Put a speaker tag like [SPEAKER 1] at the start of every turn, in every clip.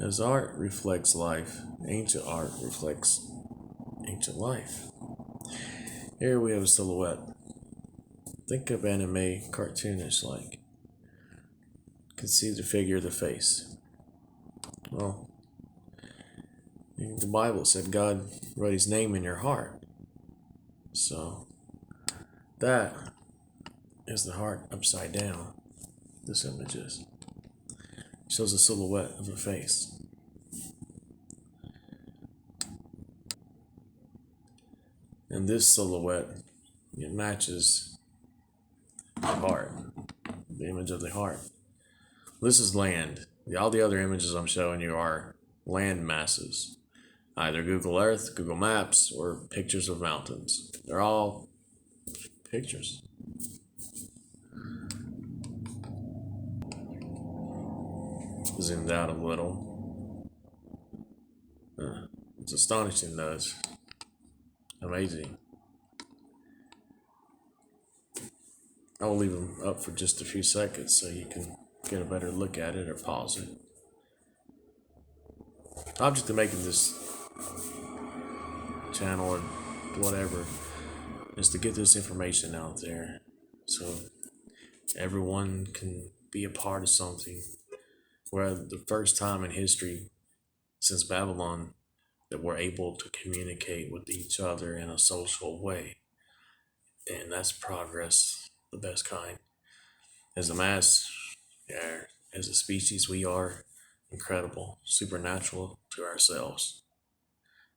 [SPEAKER 1] As art reflects life, ancient art reflects ancient life. Here we have a silhouette. Think of anime, cartoonish like. You can see the figure of the face. Well, the Bible said God wrote his name in your heart. So, that is the heart upside down. This image is. It shows a silhouette of a face. And this silhouette, it matches the heart, the image of the heart. This is land. All the other images I'm showing you are land masses. Either Google Earth, Google Maps, or pictures of mountains. They're all pictures. Zoomed out a little. It's astonishing though. It's amazing. I'll leave them up for just a few seconds so you can get a better look at it or pause it. The object of making this channel or whatever is to get this information out there so everyone can be a part of something. We're the first time in history since Babylon that we're able to communicate with each other in a social way. And that's progress, the best kind. As a mass, as a species, we are incredible, supernatural to ourselves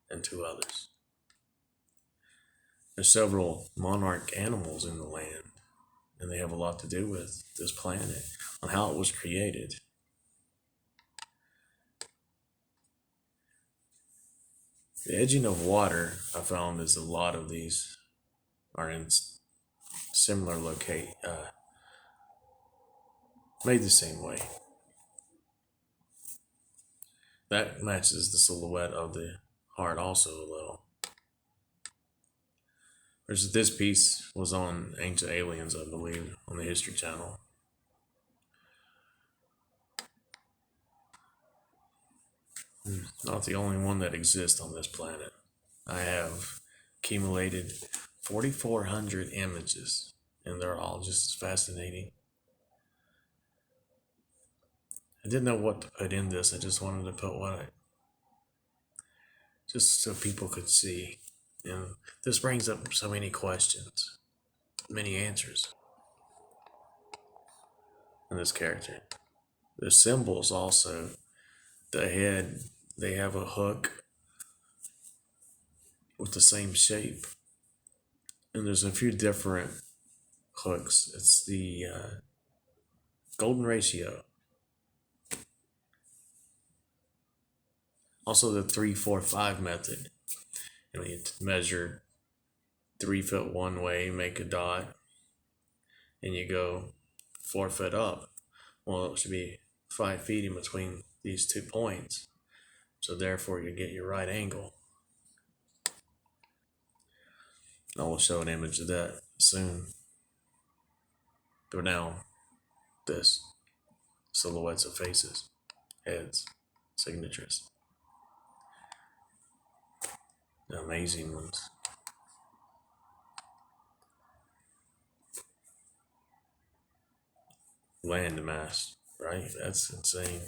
[SPEAKER 1] and to others. There's several monarch animals in the land, and they have a lot to do with this planet, on how it was created. The edging of water, I found, is a lot of these are in similar made the same way. That matches the silhouette of the heart also a little. Versus this piece was on Ancient Aliens, I believe, on the History Channel. Not the only one that exists on this planet. I have accumulated 4,400 images, and they're all just as fascinating. I didn't know what to put in this. I just wanted to put just so people could see. And this brings up so many questions, many answers in this character. The symbols also, the head, they have a hook with the same shape. And there's a few different hooks. It's the golden ratio. Also the 3-4-5 method. And when you measure 3 foot one way, make a dot, and you go 4 foot up. Well, it should be 5 feet in between these 2 points. So therefore you get your right angle. I will show an image of that soon. Go down this. Silhouettes of faces, heads, signatures. The amazing ones. Landmass, right? That's insane.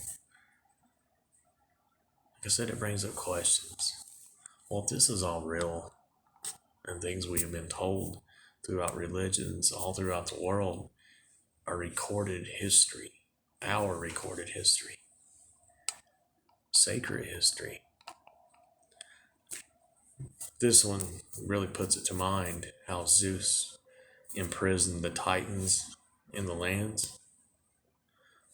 [SPEAKER 1] Like I said, it brings up questions. Well, if this is all real and things we have been told throughout religions all throughout the world are recorded history, our recorded history, sacred history. This one really puts it to mind how Zeus imprisoned the Titans in the lands.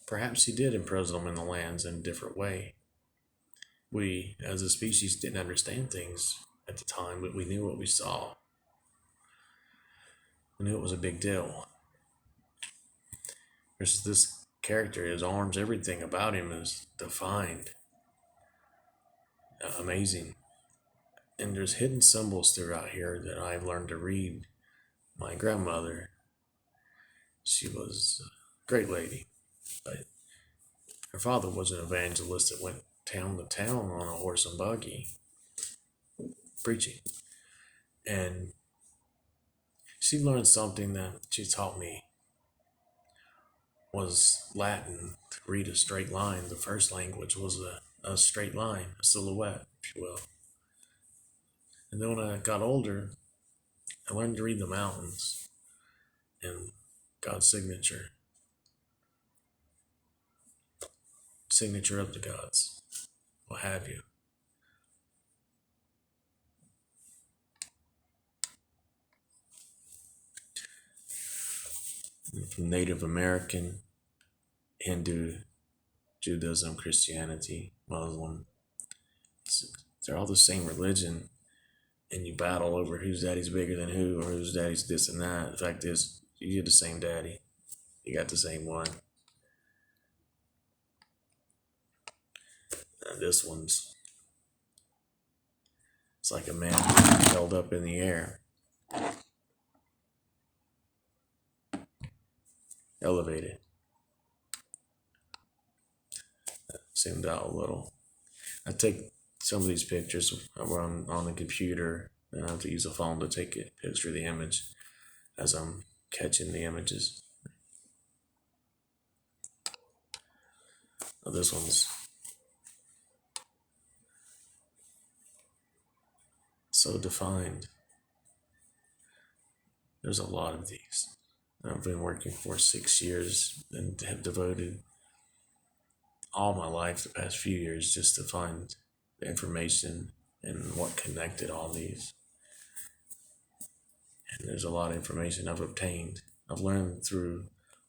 [SPEAKER 1] Perhaps he did imprison them in the lands in a different way. We, as a species, didn't understand things at the time, but we knew what we saw. We knew it was a big deal. Versus this character, his arms, everything about him is defined. Amazing. And there's hidden symbols throughout here that I've learned to read. My grandmother, she was a great lady, but her father was an evangelist that went town to town on a horse and buggy preaching. And she learned something that she taught me was Latin. To read a straight line, the first language was a straight line, a silhouette, if you will. And then when I got older, I learned to read the mountains and God's signature of the gods, what have you. From Native American, Hindu, Judaism, Christianity, Muslim, they're all the same religion, and you battle over whose daddy's bigger than who, or whose daddy's this and that. The fact is, you get the same daddy. You got the same one. And this one's, it's like a man held up in the air, elevated, zoomed out a little. I take some of these pictures where I'm on the computer, and I have to use a phone to take a picture of the image as I'm catching the images. Now this one's so defined. There's a lot of these. I've been working for 6 years and have devoted all my life the past few years just to find the information and what connected all these. And there's a lot of information I've obtained. I've learned through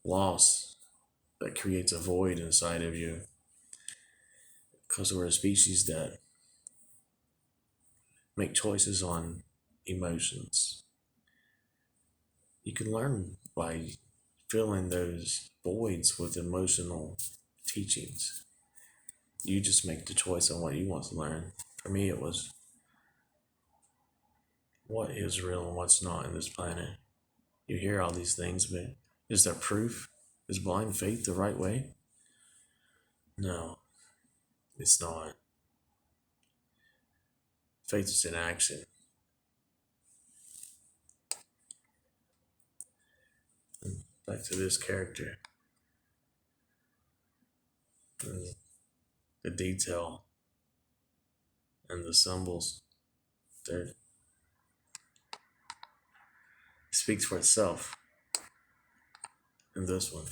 [SPEAKER 1] loss that creates a void inside of you, because we're a species that make choices on emotions. You can learn by filling those voids with emotional teachings. You just make the choice on what you want to learn. For me, it was what is real and what's not in this planet. You hear all these things, but is there proof? Is blind faith the right way? No, it's not. Faith is in action. And back to this character. And the detail and the symbols, they speaks for itself in this one.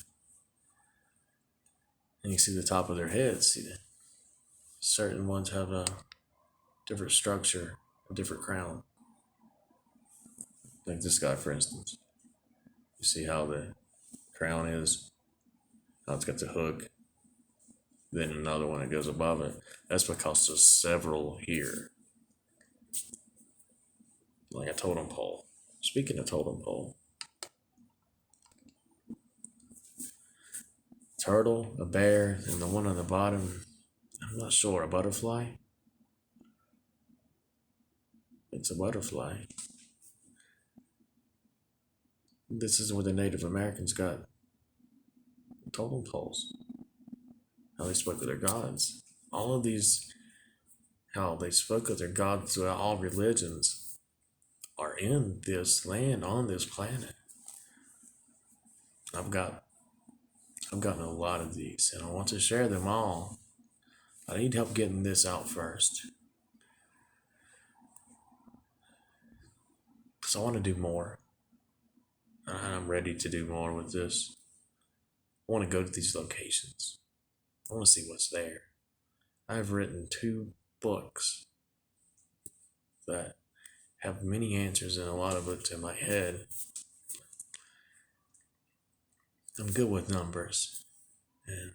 [SPEAKER 1] And you see the top of their heads. See that certain ones have a different structure, a different crown. Like this guy, for instance. You see how the crown is, how it's got the hook, then another one that goes above it. That's because there's several here. Like a totem pole. Speaking of totem pole, turtle, a bear, and the one on the bottom, I'm not sure, a butterfly? It's a butterfly. This is where the Native Americans got totem poles. How they spoke of their gods. All of these, how they spoke of their gods throughout all religions, are in this land, on this planet. I've gotten a lot of these, and I want to share them all. I need help getting this out first, because I want to do more. I'm ready to do more with this. I want to go to these locations. I want to see what's there. I've written 2 books that have many answers and a lot of it in my head. I'm good with numbers, and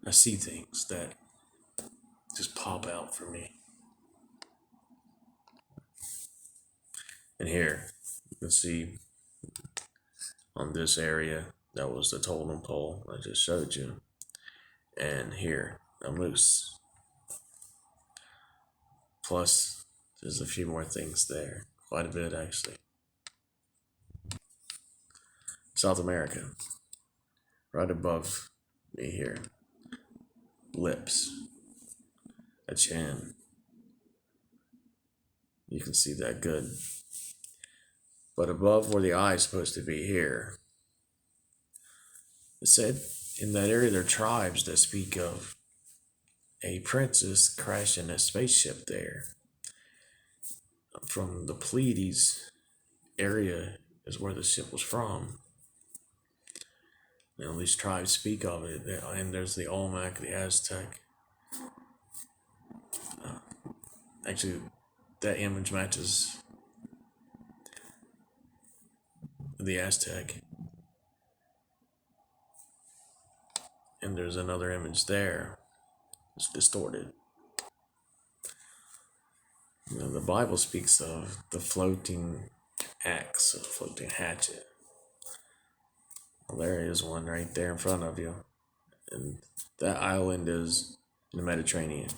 [SPEAKER 1] I see things that just pop out for me. And here, you can see on this area, that was the totem pole I just showed you. And here, a moose. Plus, there's a few more things there. Quite a bit, actually. South America, right above me here. lips, a chin. You can see that good. But above where the eye is supposed to be here, it said in that area there are tribes that speak of a princess crashing a spaceship there. From the Pleiades area is where the ship was from. And these tribes speak of it. And there's the Olmec, the Aztec. Actually, that image matches the Aztec. And there's another image there. It's distorted. The Bible speaks of the floating axe, a floating hatchet. Well, there is one right there in front of you. And that island is in the Mediterranean.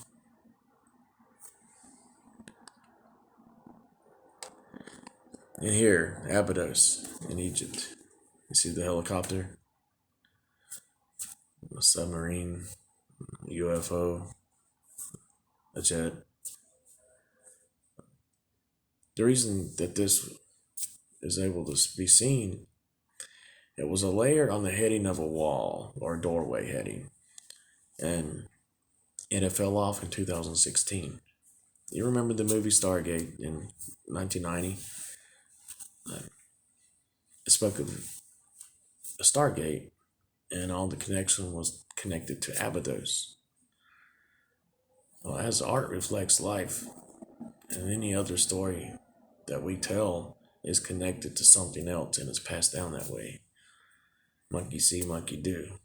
[SPEAKER 1] And here, Abydos in Egypt. You see the helicopter, a submarine, UFO, a jet. The reason that this is able to be seen, it was a layer on the heading of a wall or a doorway heading, and it fell off in 2016. You remember the movie Stargate in 1990? It spoke of a Stargate, and all the connection was connected to Abydos. Well, as art reflects life, and any other story that we tell is connected to something else and it's passed down that way. Monkey see, monkey do.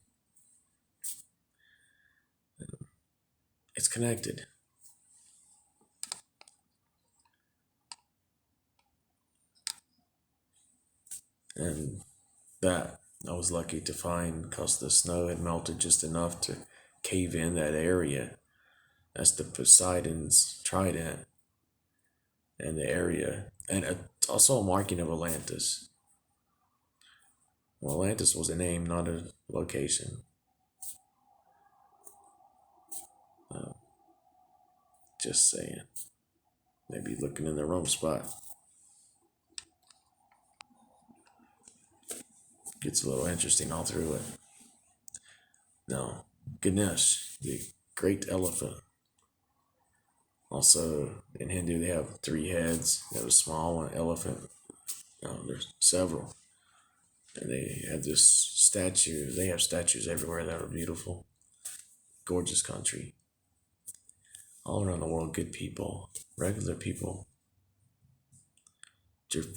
[SPEAKER 1] It's connected. And that I was lucky to find because the snow had melted just enough to cave in that area. That's the Poseidon's trident and the area. And it's also a marking of Atlantis. Well, Atlantis was a name, not a location. Just saying. Maybe looking in the wrong spot. Gets a little interesting all through it. Now, Ganesh, the great elephant. Also, in Hindu, they have 3 heads. They have a small one, elephant. There's several. And they have this statue. They have statues everywhere that are beautiful. Gorgeous country. All around the world, good people, regular people,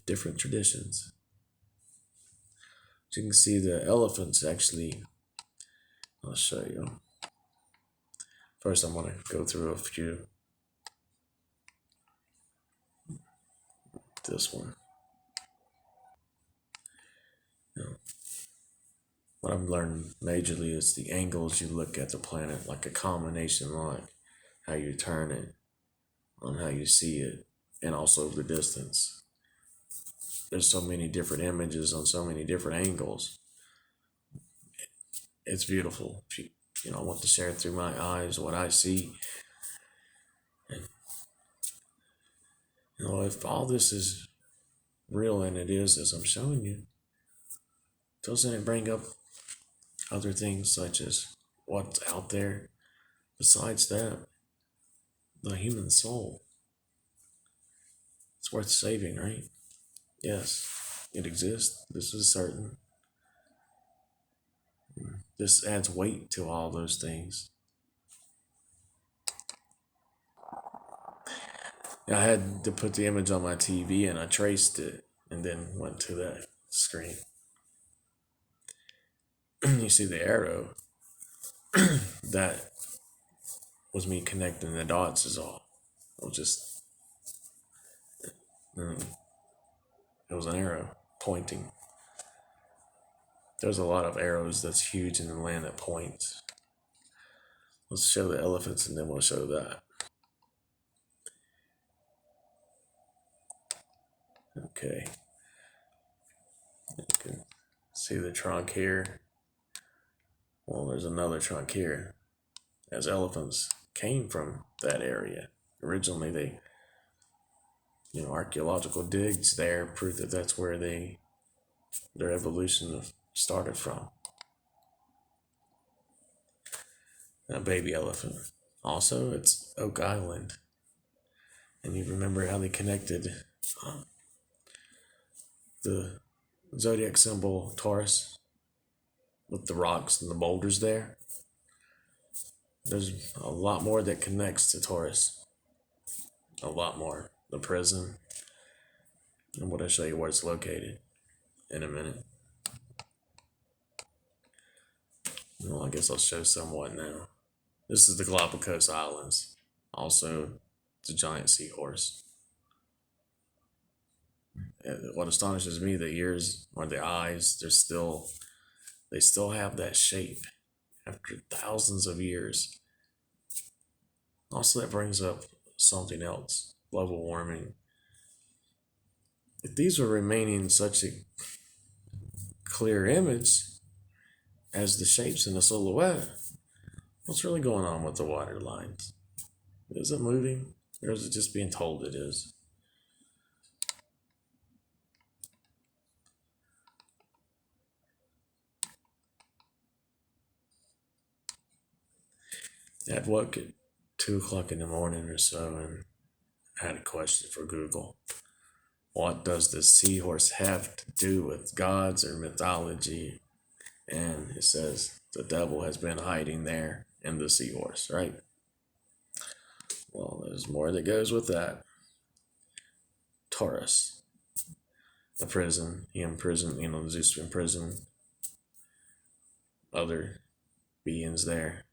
[SPEAKER 1] different traditions. So you can see the elephants actually. I'll show you. First, I'm going to go through a few. This one. What I've learned majorly is the angles you look at the planet, like a combination like how you turn it, on how you see it, and also the distance. There's so many different images on so many different angles. It's beautiful. I want to share it through my eyes, what I see. And, if all this is real, and it is as I'm showing you, doesn't it bring up other things such as what's out there besides that? The human soul. It's worth saving, right? Yes, it exists. This is certain. This adds weight to all those things. I had to put the image on my TV and I traced it and then went to that screen. You see the arrow? That was me connecting the dots is all. It was just, it was an arrow pointing. There's a lot of arrows that's huge in the land that points. Let's show the elephants and then we'll show that. Okay. You can see the trunk here. Well, there's another trunk here. as elephants came from that area. Originally, archaeological digs there prove that that's where their evolution started from. A baby elephant. Also, it's Oak Island. And you remember how they connected the zodiac symbol Taurus with the rocks and the boulders there? There's a lot more that connects to Taurus. A lot more. The prison. I'm going to show you where it's located in a minute. Well, I guess I'll show somewhat now. This is the Galapagos Islands. Also, it's a giant seahorse. And what astonishes me, the ears or the eyes, they still have that shape after thousands of years. Also, that brings up something else: global warming. If these were remaining such a clear image as the shapes in the silhouette, what's really going on with the water lines? Is it moving, or is it just being told it is? I'd woke at 2 o'clock in the morning or so and had a question for Google. What does the seahorse have to do with gods or mythology? And it says the devil has been hiding there in the seahorse, right? Well, there's more that goes with that. Tartarus, the prison, he imprisoned, Zeus imprisoned other beings there.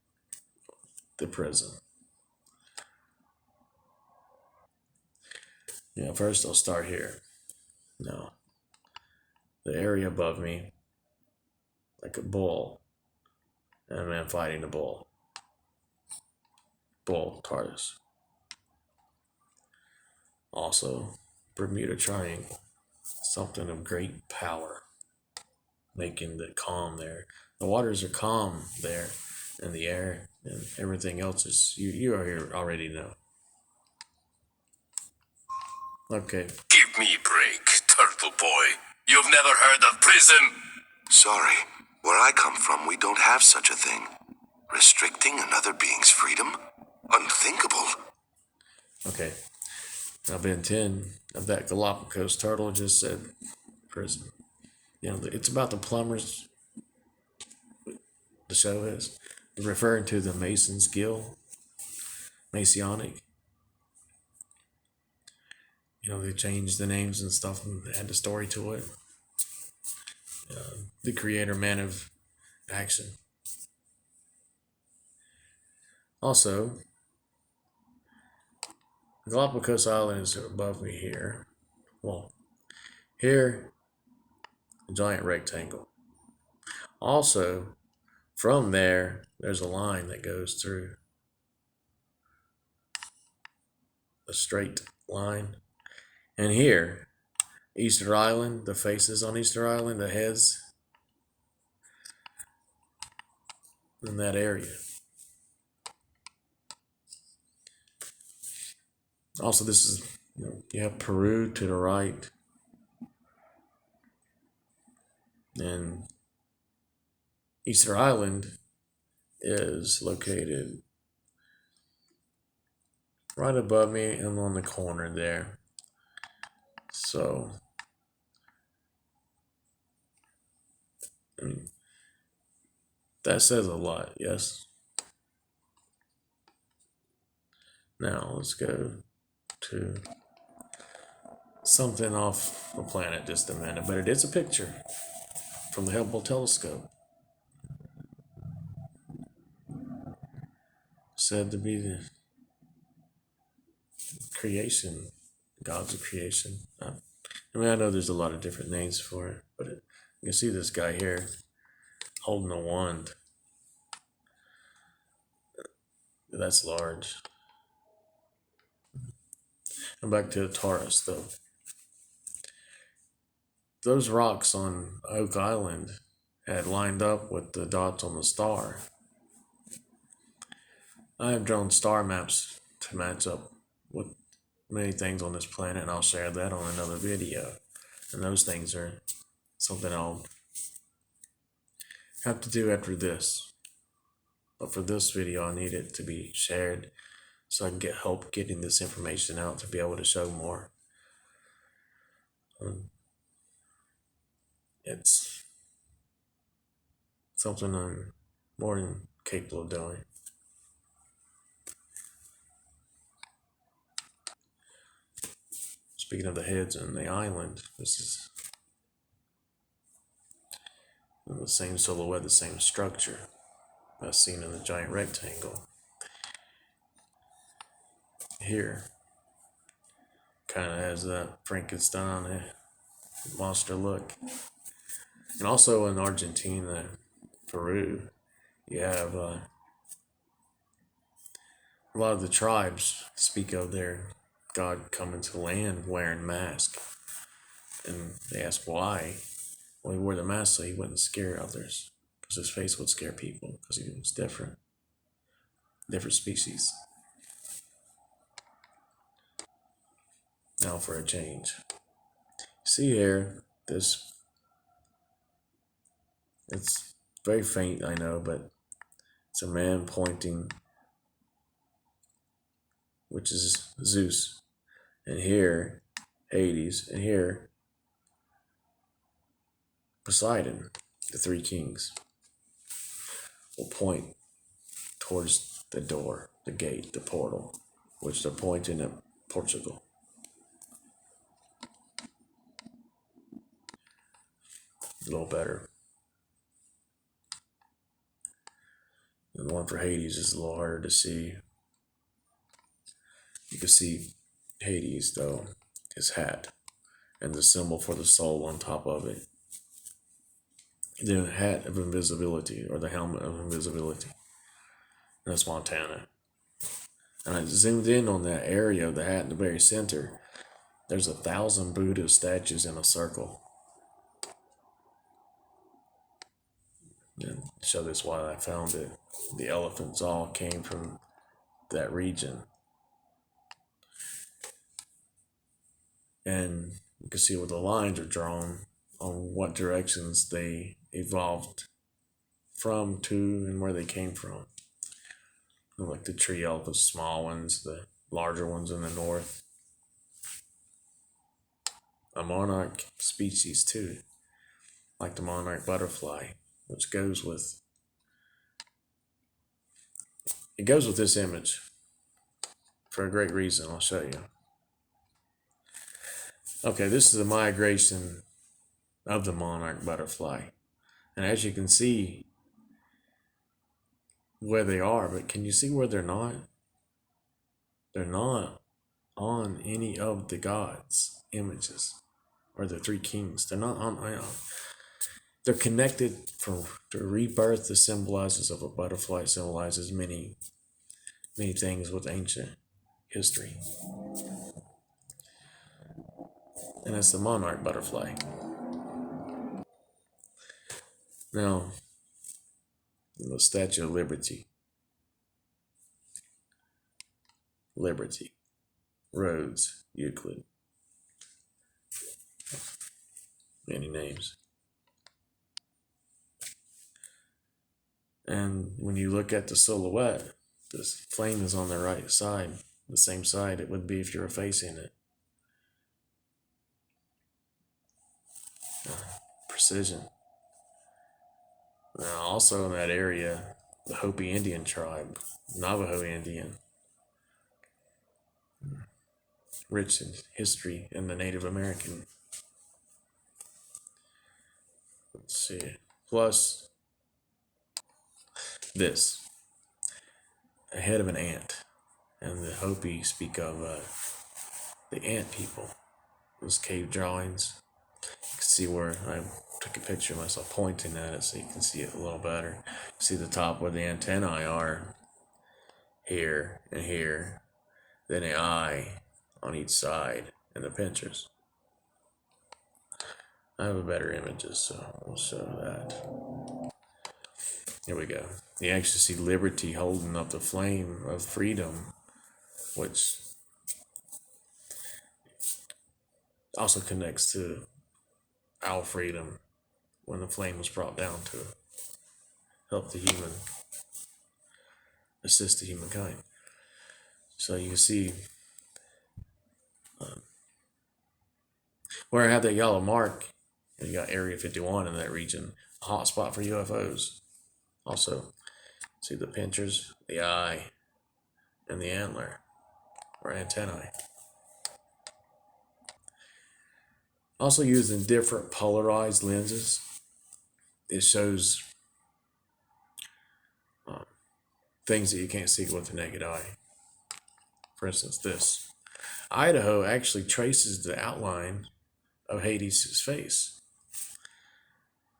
[SPEAKER 1] The prison. First I'll start here. Now, the area above me, like a bull, and a man fighting a bull. Bull, Tartarus. Also, Bermuda Triangle, something of great power, making the calm there. The waters are calm there, and the air and everything else is, you already know. Okay.
[SPEAKER 2] Give me a break, turtle boy. You've never heard of prison?
[SPEAKER 3] Sorry. Where I come from, we don't have such a thing. Restricting another being's freedom? Unthinkable.
[SPEAKER 1] Okay. Now, Ben 10 of that Galapagos turtle just said prison. It's about the plumbers, the show is, referring to the Mason's Guild, Masonic. They changed the names and stuff and add the story to it. The creator, man of action. Also, Galapagos Islands are above me here. Well, here, a giant rectangle. Also, from there, there's a line that goes through. A straight line. And here, Easter Island, the faces on Easter Island, the heads, in that area. Also, this is, you have Peru to the right, and Easter Island is located right above me and on the corner there. So, that says a lot, yes? Now, let's go to something off the planet just a minute, but it is a picture from the Hubble telescope. Said to be the creation, gods of creation. I know there's a lot of different names for it, but you can see this guy here holding a wand. That's large. And back to the Taurus, though. Those rocks on Oak Island had lined up with the dots on the star. I have drawn star maps to match up with many things on this planet, and I'll share that on another video. And those things are something I'll have to do after this. But for this video, I need it to be shared so I can get help getting this information out to be able to show more. It's something I'm more than capable of doing. Speaking of the heads and the island, this is the same silhouette, the same structure as seen in the giant rectangle. Here, kind of has that Frankenstein monster look. And also in Argentina, Peru, you have a lot of the tribes speak of their god coming to land wearing mask. And they ask why. Well, he wore the mask so he wouldn't scare others, because his face would scare people, because he was different species. Now for a change. See here, this, it's very faint, I know, but it's a man pointing, which is Zeus, and here Hades, and here Poseidon. The three kings will point towards the door, the gate, the portal, which they're pointing at Portugal. A little better. And the one for Hades is a little harder to see. You can see Hades, though, his hat, and the symbol for the soul on top of it. The hat of invisibility, or the helmet of invisibility. That's Montana. And I zoomed in on that area of the hat in the very center. There's 1,000 Buddha statues in a circle. And to show this why I found it. The elephants all came from that region. And you can see where the lines are drawn on what directions they evolved from, to, and where they came from. Like the tree elephants, small ones, the larger ones in the north. A monarch species too, like the monarch butterfly, which goes with this image for a great reason. I'll show you. Okay, this is the migration of the monarch butterfly, and as you can see where they are, but can you see where they're not? They're not on any of the gods' images or the three kings. They're not on. They're connected for the rebirth. The symbolizes of a butterfly symbolizes many things with ancient history, and it's the monarch butterfly. Now, the Statue of Liberty, Rhodes, Euclid, many names. And when you look at the silhouette, this flame is on the right side, the same side it would be if you were facing it. Precision. Now, also in that area, the Hopi Indian tribe, Navajo Indian, rich in history, and the Native American. Let's see. Plus, this, a head of an ant, and the Hopi speak of the ant people. Those cave drawings. You can see where I took a picture of myself pointing at it so you can see it a little better. See the top where the antennae are, here and here, then an eye on each side, and the pincers. I have a better images, so I'll show that. Here we go. You actually see Liberty holding up the flame of freedom, which also connects to our freedom when the flame was brought down to help the human, assist the humankind. So you can see where I have that yellow mark, you got Area 51 in that region, a hot spot for UFOs. Also, see the pinchers, the eye, and the antler, or antennae. Also using different polarized lenses, it shows things that you can't see with the naked eye. For instance, this. Idaho actually traces the outline of Hades' face.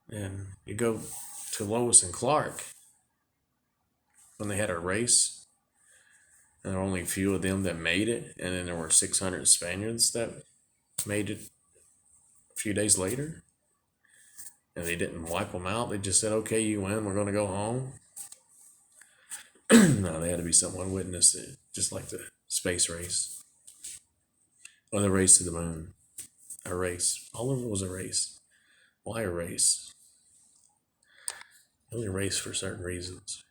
[SPEAKER 1] And you go to Lois and Clark, when they had a race, and there were only a few of them that made it, and then there were 600 Spaniards that made it a few days later, and they didn't wipe them out. They just said, okay, you win, we're going to go home. No, they had to be someone witnessed it, just like the space race or the race to the moon. A race. All of it was a race. Why a race? Only a race for certain reasons.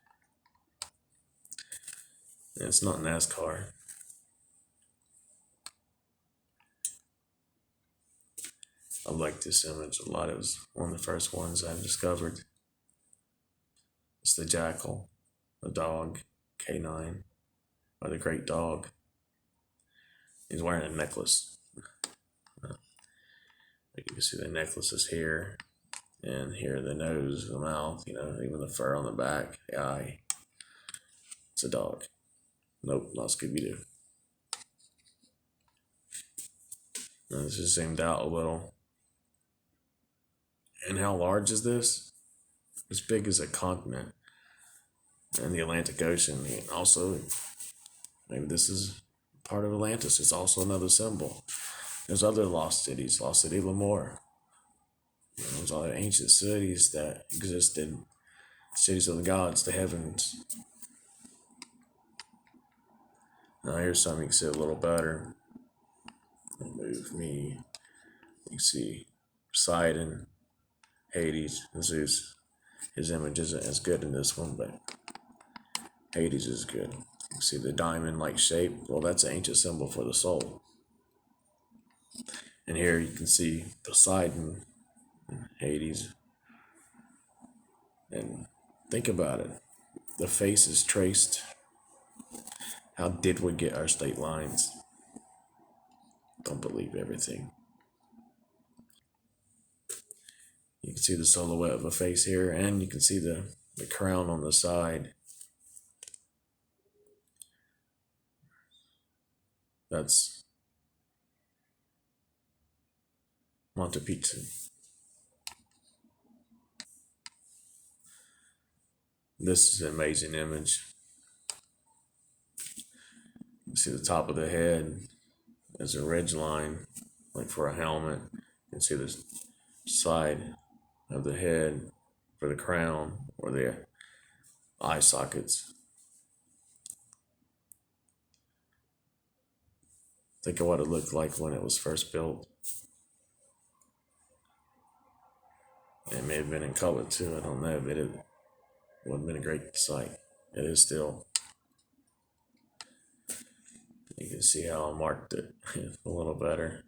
[SPEAKER 1] And it's not NASCAR. I like this image a lot. It was one of the first ones I discovered. It's the jackal, the dog, K9, or the great dog. He's wearing a necklace. You can see the necklaces here, and here the nose, the mouth, even the fur on the back, the eye. It's a dog. Nope, not Scooby-Doo. Now, this is zoomed out a little. And how large is this? As big as a continent and the Atlantic Ocean. And also, maybe this is part of Atlantis. It's also another symbol. There's other lost cities, Lost City Lemoore. There's other ancient cities that existed, cities of the gods, the heavens. Now here's something you can see a little better. Move me. You can see Poseidon, Hades, and Zeus. His image isn't as good in this one, but Hades is good. You can see the diamond-like shape. Well, that's an ancient symbol for the soul. And here you can see Poseidon, Hades. And think about it. The face is traced. How did we get our state lines? Don't believe everything. You can see the silhouette of a face here, and you can see the crown on the side. That's Monte Pizzu. This is an amazing image. You see the top of the head as a ridge line, like for a helmet. You can see the side of the head for the crown or the eye sockets. Think of what it looked like when it was first built. It may have been in color too, I don't know, but it would have been a great sight. It is still. You can see how I marked it a little better.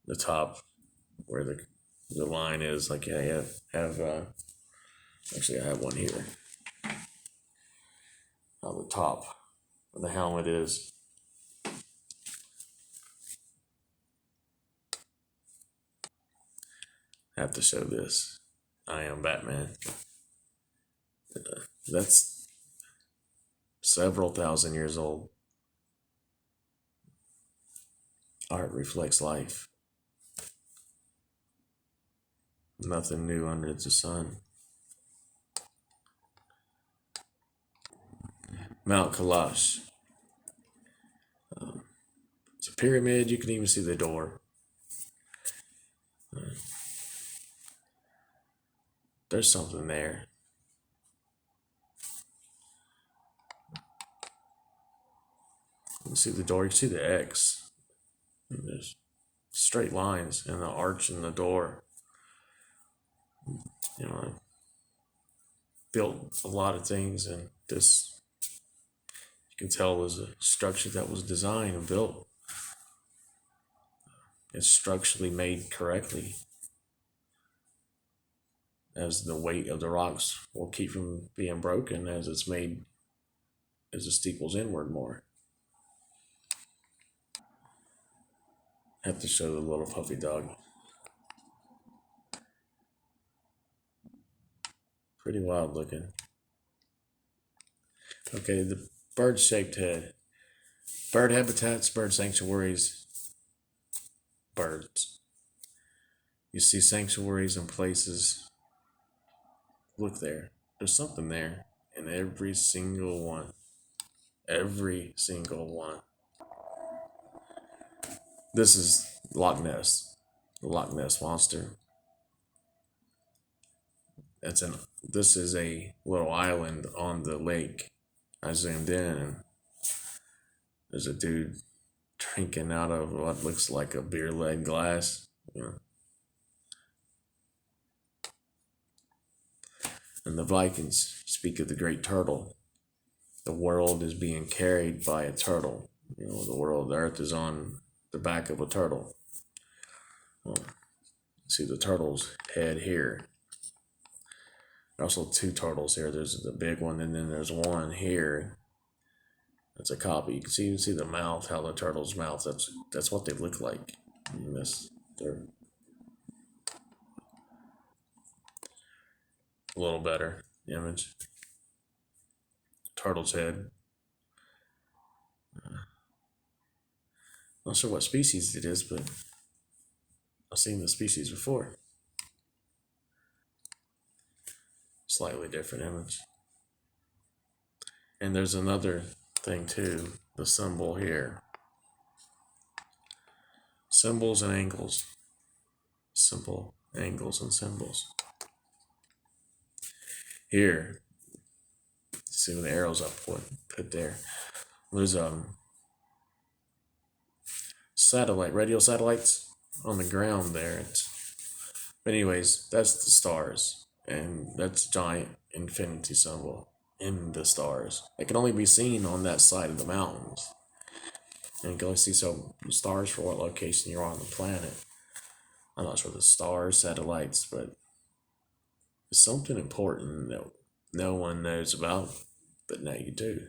[SPEAKER 1] The top, where the line is, like I have actually I have one here. On the top where the helmet is. I have to show this. I am Batman. That's several thousand years old. Art reflects life. Nothing new under the sun. Mount Kalash. It's a pyramid. You can even see the door. There's something there. You see the door, you see the X. And there's straight lines and the arch in the door. You know, I built a lot of things, and this, you can tell, was a structure that was designed and built. It's structurally made correctly, as the weight of the rocks will keep from being broken as it's made, as it steeples inward more. I have to show the little puppy dog. Pretty wild looking. Okay, the bird-shaped head. Bird habitats, bird sanctuaries, birds. You see sanctuaries and places. Look there. There's something there in every single one. Every single one. This is Loch Ness. The Loch Ness Monster. This is a little island on the lake. I zoomed in, and there's a dude drinking out of what looks like a beer lead glass. And the Vikings speak of the great turtle. The world is being carried by a turtle. The earth is on the back of a turtle. Well, see the turtle's head here. There's also two turtles here. There's the big one, and then there's one here. That's a copy. You can see the mouth, how the turtle's mouth. That's what they look like. They're a little better image. Turtle's head. Not sure what species it is, but I've seen the species before. Slightly different image. And there's another thing too, the symbol here. Symbols and angles. Simple angles and symbols. Here, see when the arrow's up, put there. There's radio satellites on the ground there. But anyways, that's the stars, and that's a giant infinity symbol in the stars. It can only be seen on that side of the mountains, and you can only see some stars for what location you're on the planet. I'm not sure the stars, satellites, but it's something important that no one knows about, but now you do.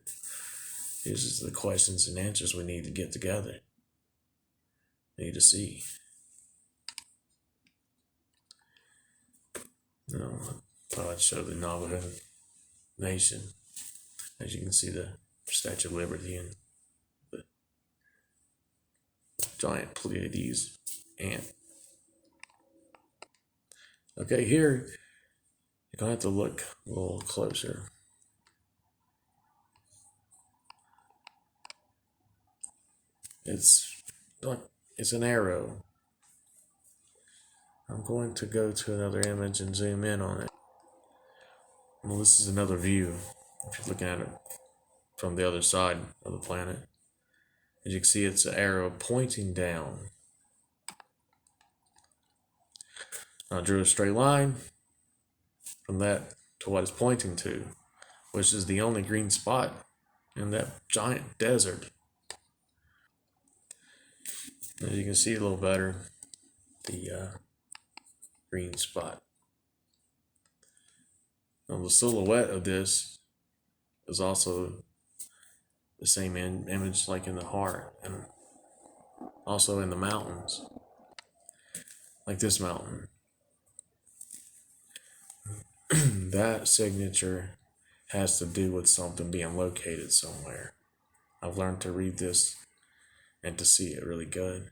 [SPEAKER 1] These are the questions and answers we need to get together. Need to see. I thought I'd show the Navajo Nation. As you can see, the Statue of Liberty and the giant Pleiades ant. Okay, here you're gonna have to look a little closer. It's an arrow. I'm going to go to another image and zoom in on it. Well, this is another view. If you're looking at it from the other side of the planet, as you can see, it's an arrow pointing down. I drew a straight line from that to what it's pointing to, which is the only green spot in that giant desert. As you can see a little better, the green spot. Now the silhouette of this is also the same image like in the heart, and also in the mountains, like this mountain. That signature has to do with something being located somewhere. I've learned to read this and to see it really good.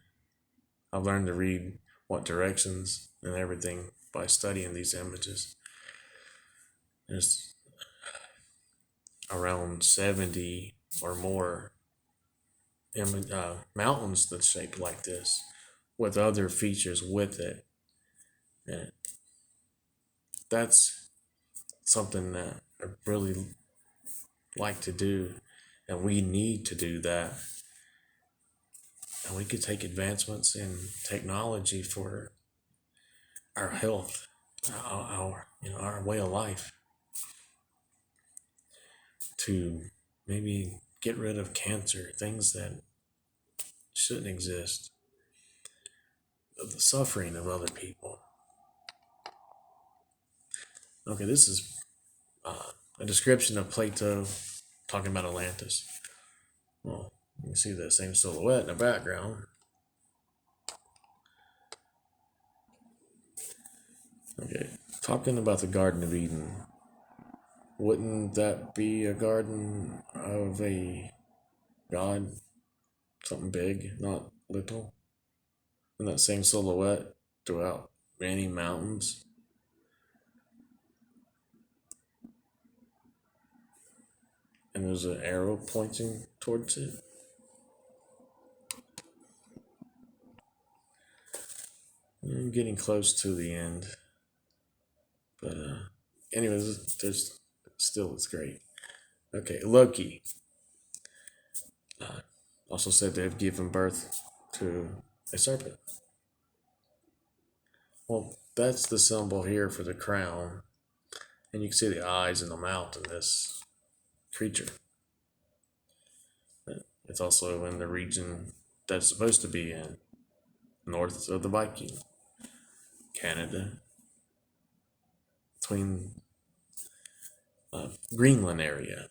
[SPEAKER 1] I've learned to read what directions and everything by studying these images. There's around 70 or more mountains that's shaped like this, with other features with it. And that's something that I really like to do, and we need to do that. And we could take advancements in technology for our health, our way of life, to maybe get rid of cancer, things that shouldn't exist, of the suffering of other people. Okay, this is a description of Plato talking about Atlantis. Well, you can see the same silhouette in the background. Okay, talking about the Garden of Eden. Wouldn't that be a garden of a god? Something big, not little? And that same silhouette throughout many mountains. And there's an arrow pointing towards it. I'm getting close to the end. But anyways, there's still it's great. Okay, Loki. Also said to have given birth to a serpent. Well, that's the symbol here for the crown. And you can see the eyes and the mouth in this creature. It's also in the region that's supposed to be in, north of the Viking, Canada, between Greenland area.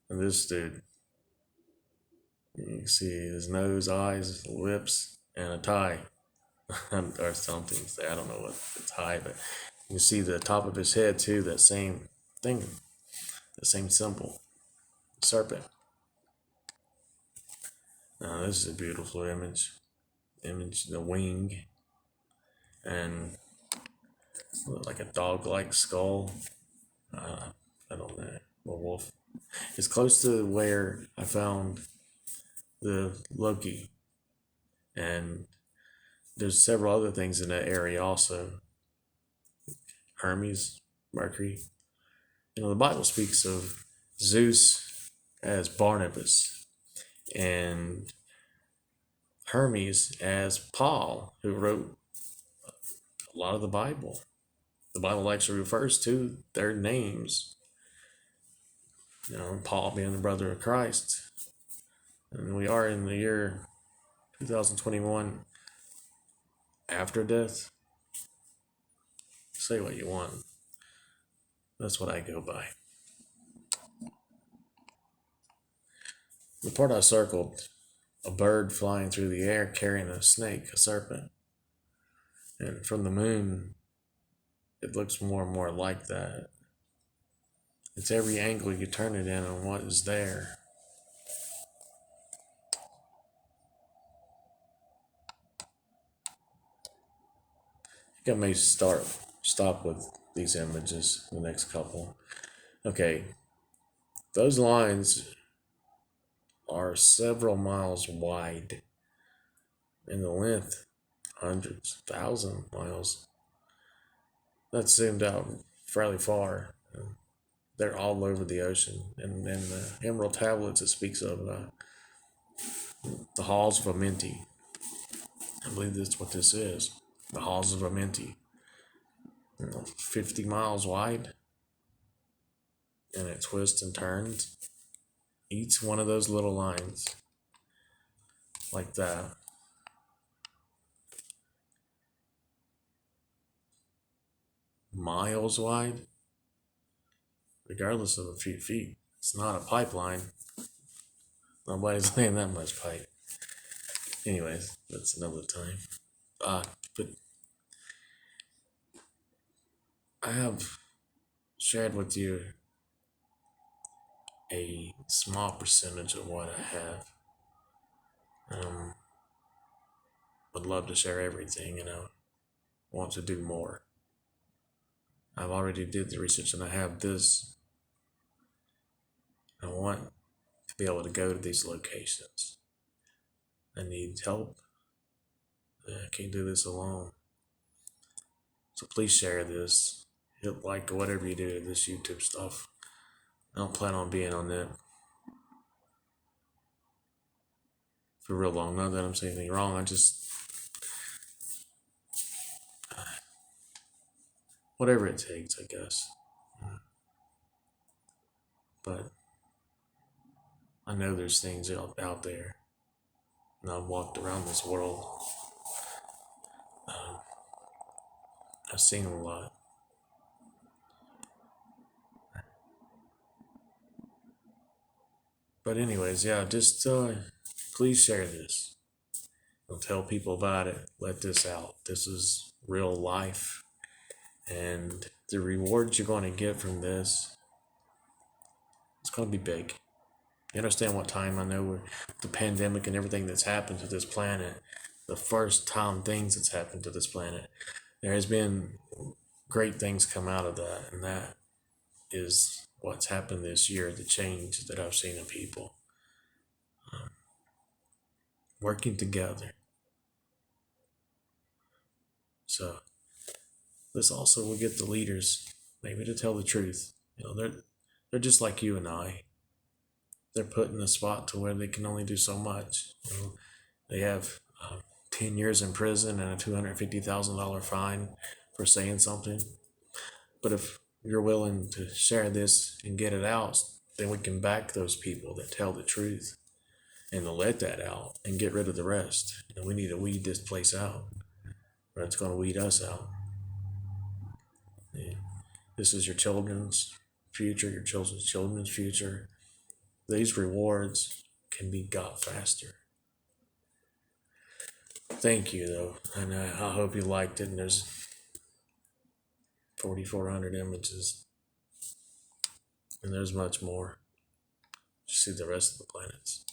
[SPEAKER 1] And this dude, you can see his nose, eyes, lips, and a tie. Or something. I don't know what the tie, but you can see the top of his head too, that same thing, the same symbol, serpent. Now this is a beautiful image. The wing, and like a dog-like skull. I don't know, a wolf. It's close to where I found the Loki, and there's several other things in that area also. Hermes, Mercury. The Bible speaks of Zeus as Barnabas and Hermes as Paul, who wrote a lot of the Bible. The Bible actually refers to their names. Paul being the brother of Christ. And we are in the year 2021 after death. Say what you want. That's what I go by. The part I circled, a bird flying through the air carrying a snake, a serpent. And from the moon, it looks more and more like that. It's every angle you turn it in on what is there. I think I may stop with these images, the next couple. Okay, those lines are several miles wide, and the length, hundreds, 1,000 miles. That's zoomed out fairly far. They're all over the ocean, and the Emerald Tablets it speaks of the halls of Amenti. I believe that's what this is. The halls of Amenti. 50 miles wide, and it twists and turns. Each one of those little lines, like that. Miles wide, regardless of a few feet. It's not a pipeline. Nobody's laying that much pipe. Anyways, that's another time. But I have shared with you a small percentage of what I have. Would love to share everything, want to do more. I've already did the research and I have this. I want to be able to go to these locations. I need help. I can't do this alone. So please share this. Hit like or whatever you do to this YouTube stuff. I don't plan on being on it for real long. Not that I'm saying anything wrong. I just whatever it takes, I guess. But I know there's things out there, and I've walked around this world. I've seen a lot. But anyways, yeah, just please share this. Don't tell people about it. Let this out. This is real life, and the rewards you're going to get from this, it's going to be big. You understand what time I know with the pandemic and everything that's happened to this planet, the first time things that's happened to this planet, there has been great things come out of that, and that is what's happened this year, the change that I've seen in people working together. So this also will get the leaders maybe to tell the truth. You know, they're just like you and I. They're put in a spot to where they can only do so much. You know, they have 10 years in prison and a $250,000 fine for saying something. But if you're willing to share this and get it out, then we can back those people that tell the truth and to let that out and get rid of the rest. You know, we need to weed this place out, or it's going to weed us out. Yeah. This is your children's future, your children's future. These rewards can be got faster. Thank you, though, and I hope you liked it. And there's 4,400 images, and there's much more. Just see the rest of the planets.